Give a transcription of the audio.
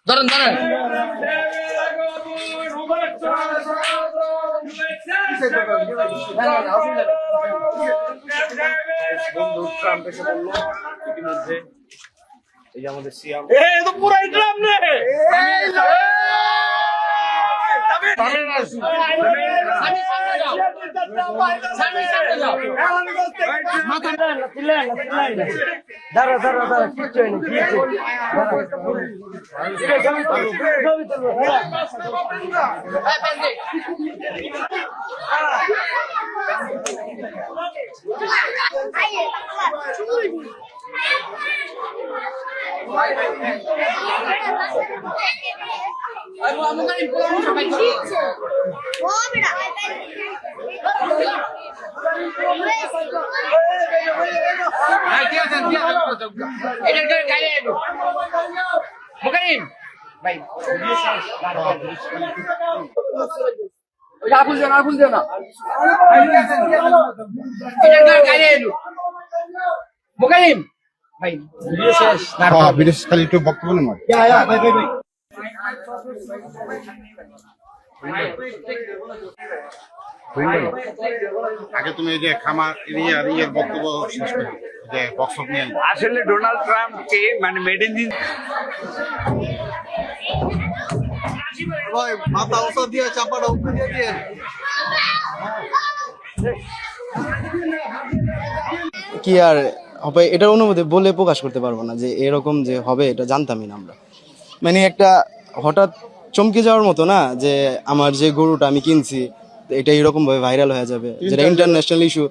ধরেন ধরেন বন্ধু ট্রাম্প এসে বললো ইতিমধ্যে এই যে আমাদের সিয়াম তো পুরাই ট্রাম্প রে দাঁড়া দাঁড়া দাঁড়া কিচ্ছু হয়নি খালি একটু বক্তব্য নেন আগে তুমি এই যে খামার ইয়ের বক্তব্য শেষ করো যে বক্সঅপ নিয়ে আসলে ডোনাল্ড ট্রাম্পকে মানে মেড ইন দিন মাথা ওসা দিয়ে চাপাটা উপরে দিয়ে দিয়ে কি আর হবে এটার অনুভূতি বলে প্রকাশ করতে পারবো না যে এরকম যে হবে এটা জানতামই না আমরা মানে একটা হঠাৎ চমকে যাওয়ার মতো না যে আমার যে গরুটা আমি কিনছি এটা এরকম ভাবে ভাইরাল হয়ে যাবে যেটা ইন্টারন্যাশনাল ইস্যু